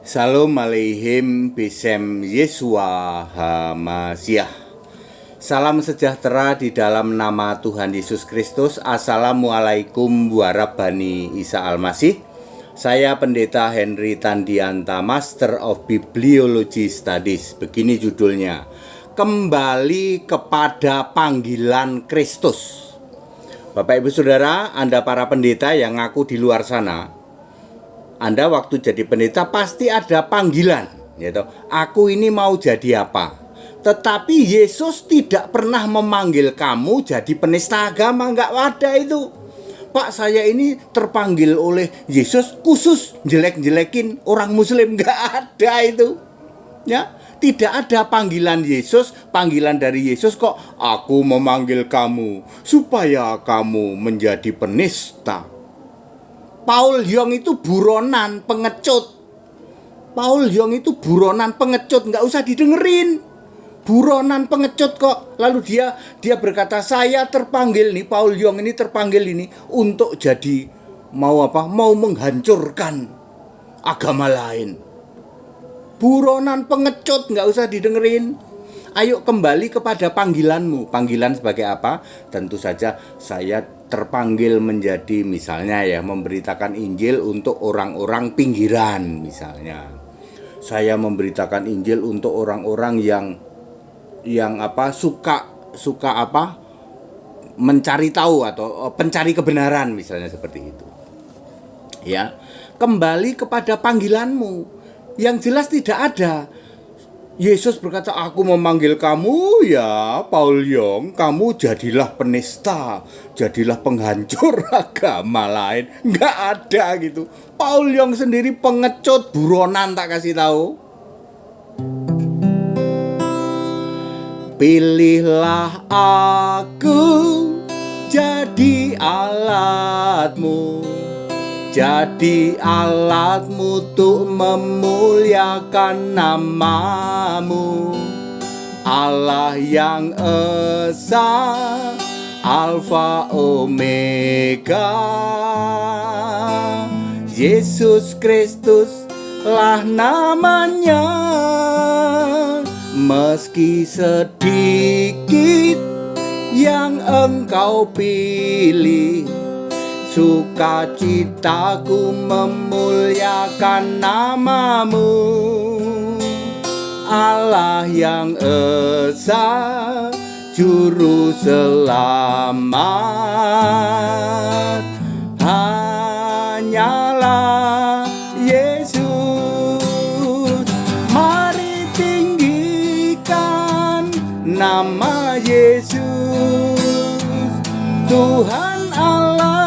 Salam aleihim bisem Yesua Hamasiah. Salam sejahtera di dalam nama Tuhan Yesus Kristus. Assalamualaikum warahmatullahi Isa Al-Masih. Saya Pendeta Henry Tandianta, Master of Bibliology Studies. Begini judulnya, Kembali kepada Panggilan Kristus. Bapak Ibu Saudara, Anda para pendeta yang ngaku di luar sana, Anda waktu jadi pendeta pasti ada panggilan, gitu. Aku ini mau jadi apa? Tetapi Yesus tidak pernah memanggil kamu jadi penista agama, nggak ada itu. Pak, saya ini terpanggil oleh Yesus khusus jelek-jelekin orang Muslim, nggak ada itu. Ya, tidak ada panggilan Yesus, panggilan dari Yesus kok aku memanggil kamu supaya kamu menjadi penista. Paul Yong itu buronan, pengecut. Paul Yong itu buronan, pengecut, nggak usah didengerin. Buronan, pengecut kok. Lalu dia berkata, saya terpanggil nih, Paul Yong ini terpanggil ini untuk jadi mau apa? Mau menghancurkan agama lain. Buronan, pengecut, nggak usah didengerin. Ayo kembali kepada panggilanmu. Panggilan sebagai apa? Tentu saja saya terpanggil menjadi misalnya ya memberitakan Injil untuk orang-orang pinggiran misalnya. Saya memberitakan Injil untuk orang-orang yang apa suka apa? Mencari tahu atau pencari kebenaran misalnya seperti itu. Ya. Kembali kepada panggilanmu. Yang jelas tidak ada Yesus berkata, aku memanggil kamu ya Paul Yong, kamu jadilah penista, jadilah penghancur agama lain. Nggak ada gitu. Paul Yong sendiri pengecut, buronan, tak kasih tahu. Pilihlah aku jadi alatmu, jadi alatmu untuk memuliakan namamu. Allah yang Esa, Alfa Omega. Yesus Kristus lah namanya. Meski sedikit yang engkau pilih, sukacitaku memuliakan namamu. Allah yang Esa, Juru Selamat, hanyalah Yesus. Mari tinggikan nama Yesus, Tuhan Allah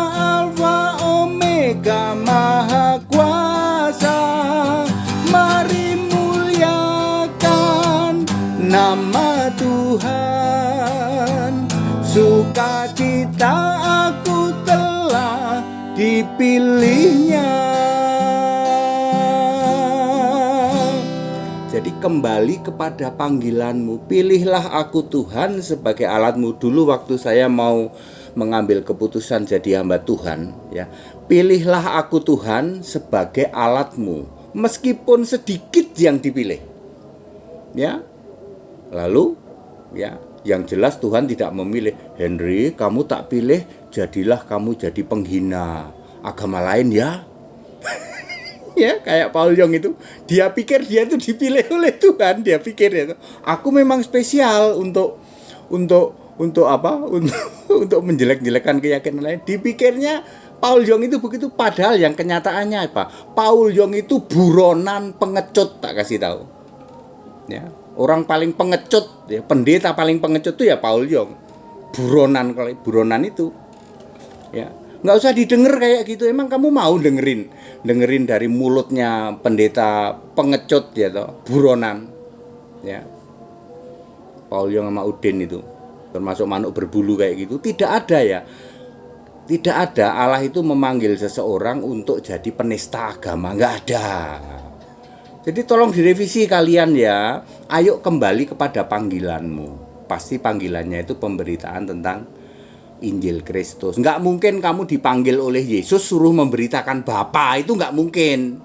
Alfa Omega Maha Kuasa. Mari muliakan nama Tuhan. Sukacita aku telah dipilihnya. Jadi kembali kepada panggilanmu. Pilihlah aku Tuhan sebagai alatmu. Dulu waktu saya mau mengambil keputusan jadi hamba Tuhan, ya, pilihlah aku Tuhan sebagai alatmu, meskipun sedikit yang dipilih, ya. Lalu, ya, yang jelas Tuhan tidak memilih, Henry, kamu tak pilih, jadilah kamu jadi penghina agama lain ya. Ya, kayak Paul Yong itu, dia pikir dia itu dipilih oleh Tuhan, dia pikir itu, aku memang spesial untuk apa? Untuk menjelek-jelekan keyakinan lain. Dipikirnya Paul Yong itu begitu, padahal yang kenyataannya apa? Paul Yong itu buronan, pengecut, tak kasih tahu. Ya, orang paling pengecut, ya, pendeta paling pengecut itu ya Paul Yong. Buronan itu. Ya. Nggak usah didengar kayak gitu. Emang kamu mau dengerin dari mulutnya pendeta pengecut ya toh, buronan. Ya. Paul Yong sama Udin itu termasuk manuk berbulu kayak gitu. Tidak ada ya. Tidak ada Allah itu memanggil seseorang untuk jadi penista agama. Nggak ada. Jadi tolong direvisi kalian ya. Ayo kembali kepada panggilanmu. Pasti panggilannya itu pemberitaan tentang Injil Kristus. Nggak mungkin kamu dipanggil oleh Yesus suruh memberitakan Bapa, itu nggak mungkin.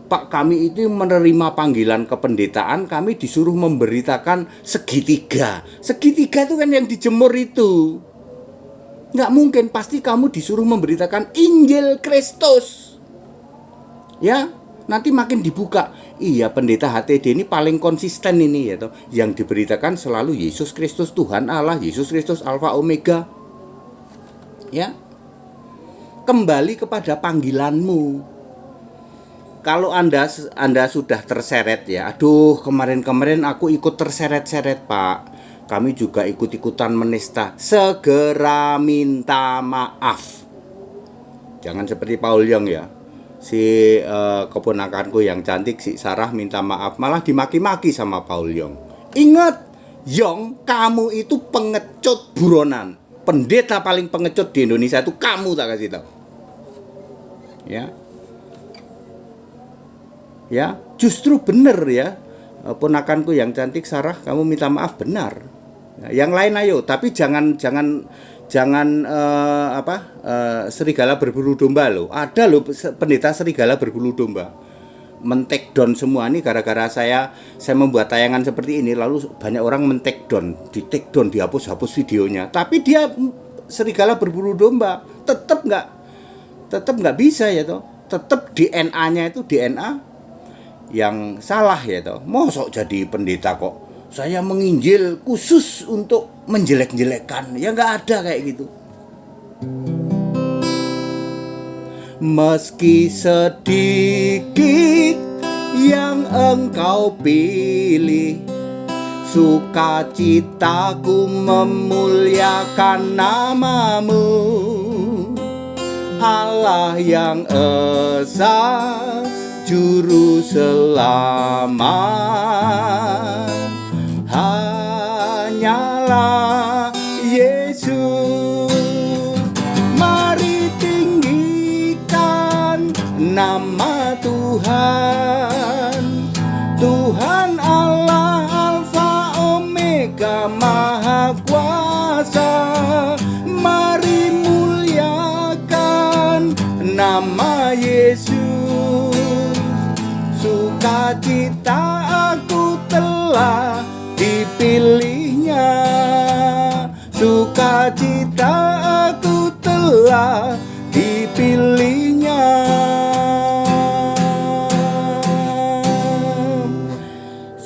Pak, kami itu menerima panggilan kependetaan, kami disuruh memberitakan segitiga. Segitiga itu kan yang dijemur itu. Nggak mungkin, pasti kamu disuruh memberitakan Injil Kristus. Ya, nanti makin dibuka. Iya, pendeta HTD ini paling konsisten ini ya toh. Yang diberitakan selalu Yesus Kristus Tuhan Allah, Yesus Kristus Alfa Omega. Ya. Kembali kepada panggilanmu. Kalau Anda sudah terseret ya, aduh kemarin aku ikut terseret-seret Pak, kami juga ikut-ikutan menista, segera minta maaf. Jangan seperti Paul Young ya, si keponakanku yang cantik si Sarah minta maaf, malah dimaki-maki sama Paul Young. Ingat, Young, kamu itu pengecut buronan. Pendeta paling pengecut di Indonesia itu kamu, tak kasih tahu. Ya, justru benar ya, ponakanku yang cantik Sarah, kamu minta maaf benar. Yang lain ayo, tapi jangan serigala berbulu domba loh. Ada loh pendeta serigala berbulu domba. Men-take down semua ini gara-gara saya membuat tayangan seperti ini, lalu banyak orang men-take down, di-take down, dihapus videonya. Tapi dia serigala berbulu domba, tetap nggak bisa ya toh. Tetap DNA-nya itu DNA yang salah ya toh. Mosok jadi pendeta kok saya menginjil khusus untuk menjelek-jelekkan, ya nggak ada kayak gitu. Meski sedikit yang engkau pilih, sukacitaku memuliakan namamu, Allah yang esa, Juru selamat, hanyalah Yesus. Mari tinggikan nama Tuhan, Tuhan Allah Alfa Omega Maha Kuasa. Mari muliakan nama Yesus. Sukacita aku telah dipilihnya, sukacita aku telah dipilihnya.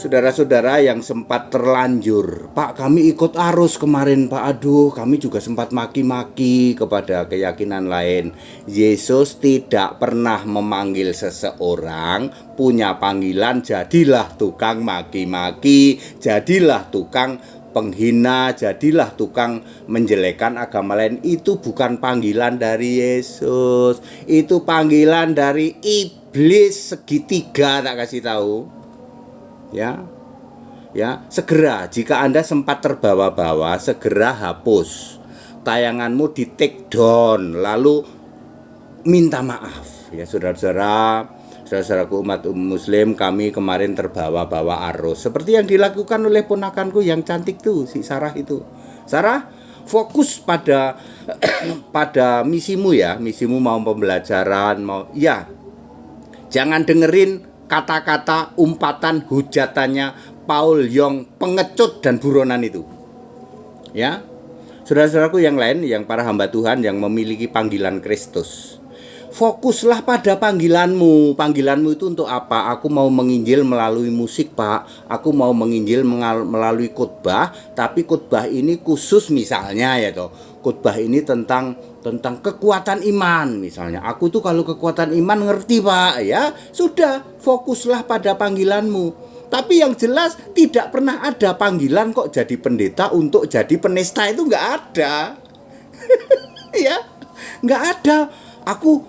Saudara-saudara yang sempat terlanjur, Pak kami ikut arus kemarin Pak, aduh kami juga sempat maki-maki kepada keyakinan lain. Yesus tidak pernah memanggil seseorang punya panggilan jadilah tukang maki-maki, jadilah tukang penghina, jadilah tukang menjelekan agama lain. Itu bukan panggilan dari Yesus, itu panggilan dari iblis segitiga, tak kasih tahu. Ya, segera jika Anda sempat terbawa-bawa, segera hapus tayanganmu, di take down, lalu minta maaf. Ya, saudara-saudaraku umat Muslim, kami kemarin terbawa-bawa arus seperti yang dilakukan oleh ponakanku yang cantik tuh, si Sarah itu. Sarah, fokus pada misimu ya, misimu mau pembelajaran, mau ya. Jangan dengerin kata-kata umpatan hujatannya Paul Young pengecut dan buronan itu. Ya. Saudara-saudaraku yang lain, yang para hamba Tuhan yang memiliki panggilan Kristus, fokuslah pada panggilanmu. Panggilanmu itu untuk apa? Aku mau menginjil melalui musik Pak, aku mau menginjil melalui khotbah, tapi khotbah ini khusus misalnya ya toh. Khotbah ini tentang kekuatan iman misalnya. Aku tuh kalau kekuatan iman ngerti Pak, ya. Sudah, fokuslah pada panggilanmu. Tapi yang jelas tidak pernah ada panggilan kok jadi pendeta untuk jadi penista, itu nggak ada. Ya, nggak ada. Aku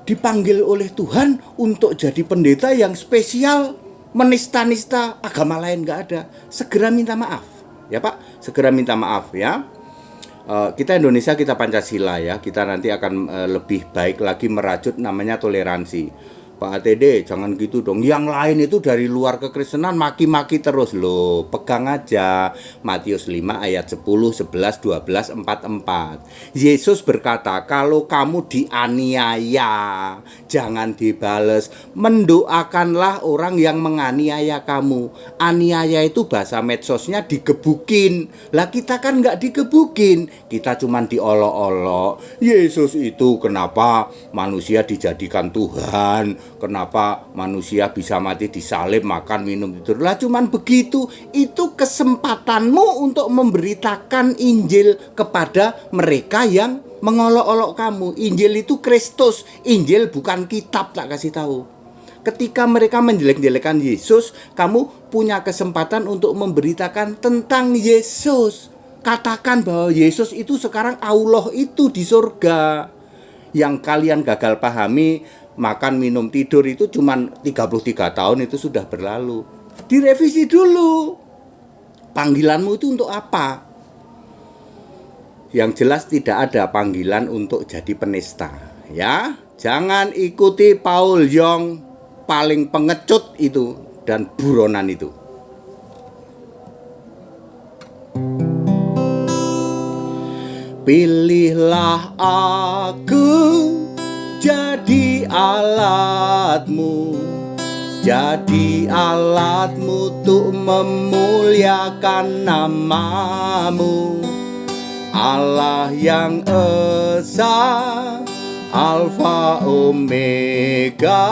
dipanggil oleh Tuhan untuk jadi pendeta yang spesial menista-nista agama lain, nggak ada. Segera minta maaf, ya Pak. Segera minta maaf ya. Kita Indonesia, kita Pancasila ya. Kita nanti akan lebih baik lagi merajut namanya toleransi. Pak ATD, jangan gitu dong. Yang lain itu dari luar kekristenan maki-maki terus loh. Pegang aja Matius 5 ayat 10, 11, 12, 44. Yesus berkata, kalau kamu dianiaya, jangan dibales. Mendoakanlah orang yang menganiaya kamu. Aniaya itu bahasa medsosnya digebukin. Lah kita kan nggak digebukin. Kita cuman diolok-olok. Yesus itu kenapa manusia dijadikan Tuhan? Kenapa manusia bisa mati disalib, makan, minum, tidur? Lah cuman begitu. Itu kesempatanmu untuk memberitakan Injil kepada mereka yang mengolok-olok kamu. Injil itu Kristus. Injil bukan kitab, tak kasih tahu. Ketika mereka menjelek-jelekan Yesus, kamu punya kesempatan untuk memberitakan tentang Yesus. Katakan bahwa Yesus itu sekarang Allah itu di surga. Yang kalian gagal pahami, makan, minum, tidur itu cuman 33 tahun itu sudah berlalu. Direvisi dulu. Panggilanmu itu untuk apa? Yang jelas tidak ada panggilan untuk jadi penista, ya. Jangan ikuti Paul Yong paling pengecut itu dan buronan itu. Pilihlah aku jadi alatmu, jadi alatmu untuk memuliakan namamu. Allah yang Esa, Alfa Omega.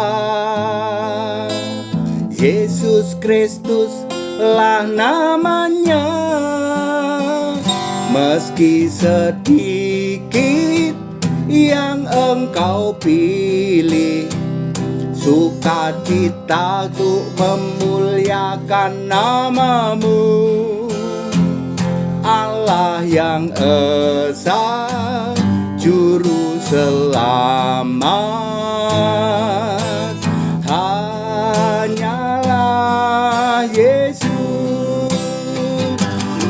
Yesus Kristus lah namanya. Meski sedikit yang engkau pilih, sukacita untuk memuliakan namamu. Allah yang Esa, Juru Selamat, hanyalah Yesus.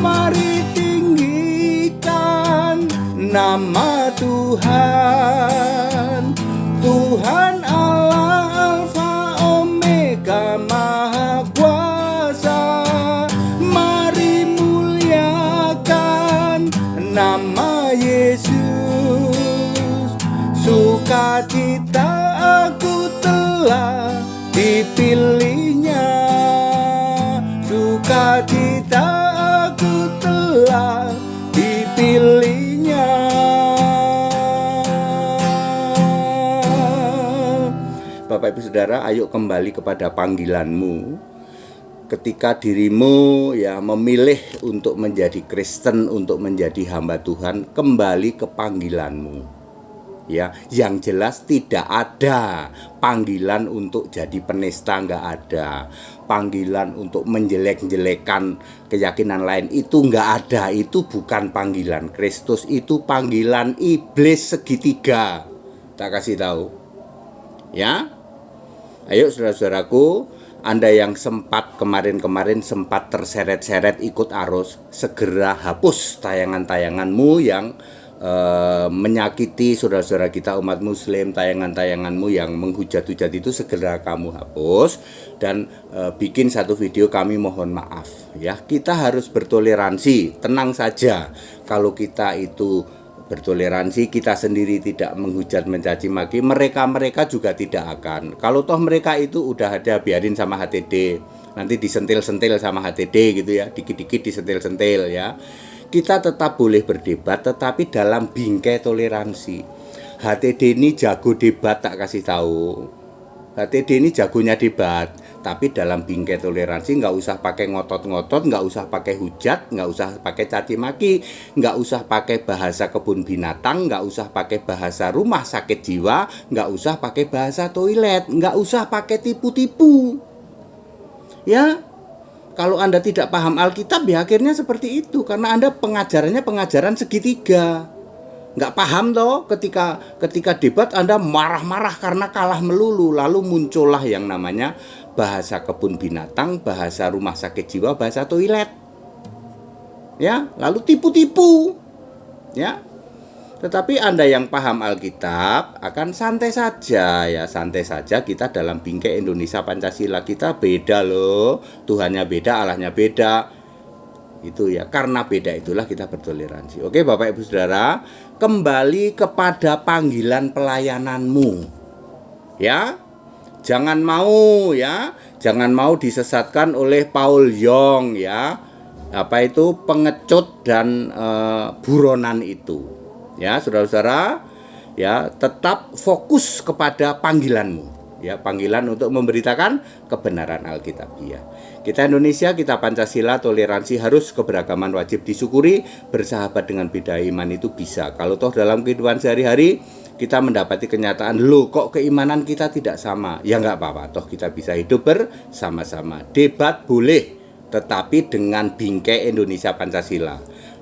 Mari tinggikan nama Tuhan, Tuhan Allah Alfa Omega Maha Kuasa. Mari muliakan nama Yesus. Sukacita aku telah dipilihnya, sukacita aku telah dipilihnya. Bapak Ibu Saudara, ayo kembali kepada panggilanmu. Ketika dirimu ya memilih untuk menjadi Kristen, untuk menjadi hamba Tuhan, kembali ke panggilanmu. Ya, yang jelas tidak ada panggilan untuk jadi penista, nggak ada. Panggilan untuk menjelek-jelekan keyakinan lain itu nggak ada. Itu bukan panggilan Kristus, itu panggilan iblis segitiga. Tak kasih tahu. Ya, ayo saudara-saudaraku, Anda yang sempat kemarin-kemarin sempat terseret-seret ikut arus, segera hapus tayangan-tayanganmu yang menyakiti saudara-saudara kita umat muslim. Tayangan-tayanganmu yang menghujat-hujat itu segera kamu hapus dan bikin satu video. Kami mohon maaf ya. Kita harus bertoleransi. Tenang saja, kalau kita itu bertoleransi, kita sendiri tidak menghujat, mencaci maki, mereka juga tidak akan. Kalau toh mereka itu udah ada, biarin sama HTD, nanti disentil-sentil sama HTD gitu ya, dikit-dikit disentil-sentil ya. Kita tetap boleh berdebat, tetapi dalam bingkai toleransi. HTD ini jago debat, tak kasih tahu. HTD ini jagonya debat, tapi dalam bingkai toleransi. Nggak usah pakai ngotot-ngotot, nggak usah pakai hujat, nggak usah pakai caci maki, nggak usah pakai bahasa kebun binatang, nggak usah pakai bahasa rumah sakit jiwa, nggak usah pakai bahasa toilet, nggak usah pakai tipu-tipu. Ya, kalau Anda tidak paham Alkitab ya akhirnya seperti itu, karena Anda pengajarannya pengajaran segitiga. Nggak paham toh, ketika debat Anda marah-marah karena kalah melulu, lalu muncullah yang namanya bahasa kebun binatang, bahasa rumah sakit jiwa, bahasa toilet. Ya, lalu tipu-tipu. Ya. Tetapi Anda yang paham Alkitab akan santai saja ya, santai saja kita dalam bingkai Indonesia Pancasila. Kita beda loh, Tuhannya beda, Allahnya beda. Itu ya, karena beda itulah kita bertoleransi. Oke Bapak Ibu Saudara, kembali kepada panggilan pelayananmu. Ya. Jangan mau disesatkan oleh Paul Yong ya. Apa itu pengecut dan buronan itu. Ya, saudara-saudara, ya, tetap fokus kepada panggilanmu. Ya, panggilan untuk memberitakan kebenaran Alkitabiah. Kita Indonesia, kita Pancasila, toleransi, harus keberagaman wajib disyukuri, bersahabat dengan beda iman itu bisa. Kalau toh dalam kehidupan sehari-hari kita mendapati kenyataan, loh kok keimanan kita tidak sama, ya nggak apa-apa, toh kita bisa hidup bersama-sama. Debat boleh, tetapi dengan bingkai Indonesia Pancasila.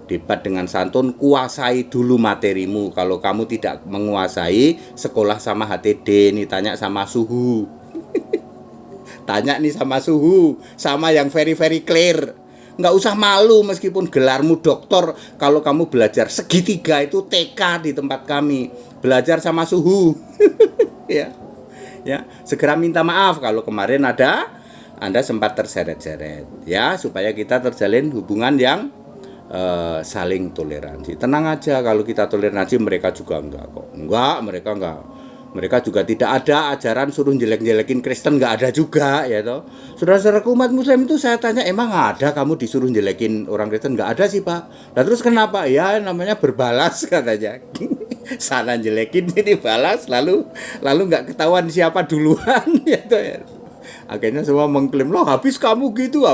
Debat dengan santun, kuasai dulu materimu. Kalau kamu tidak menguasai, sekolah sama HTD, nih tanya sama suhu. Tanya nih sama suhu, sama yang very clear. Nggak usah malu meskipun gelarmu doktor. Kalau kamu belajar segitiga itu TK di tempat kami, belajar sama suhu. Ya, segera minta maaf kalau kemarin Anda sempat terseret-seret. Ya, supaya kita terjalin hubungan yang saling toleransi. Tenang aja, kalau kita toleransi mereka juga mereka enggak. Mereka juga tidak ada ajaran suruh jelek-jelekin Kristen, enggak ada juga ya toh. Saudara-saudaraku umat Muslim itu saya tanya, emang ada kamu disuruh jelekin orang Kristen? Enggak ada sih Pak. Nah terus kenapa? Ya namanya berbalas katanya. Sana jelekin ini balas, lalu enggak ketahuan siapa duluan ya toh ya. Akhirnya semua mengklaim, loh habis kamu gitu.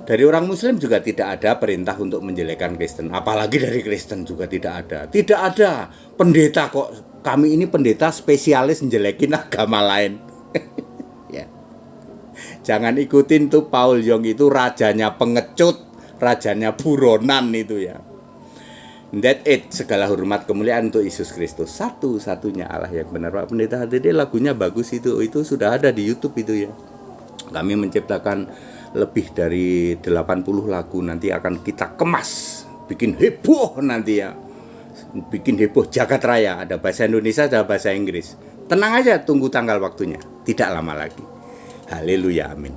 Dari orang Muslim juga tidak ada perintah untuk menjelekkan Kristen. Apalagi dari Kristen juga tidak ada. Tidak ada pendeta kok. Kami ini pendeta spesialis menjelekin agama lain. Ya. Jangan ikutin tuh Paul Yong itu, rajanya pengecut, rajanya buronan itu ya. That it, segala hormat kemuliaan untuk Yesus Kristus, satu-satunya Allah yang benar. Pak Pendeta HTD lagunya bagus itu sudah ada di YouTube itu ya. Kami menciptakan lebih dari 80 lagu, nanti akan kita kemas, bikin heboh nanti ya. Bikin heboh jagat raya, ada bahasa Indonesia, ada bahasa Inggris. Tenang aja, tunggu tanggal waktunya, tidak lama lagi. Haleluya, amin.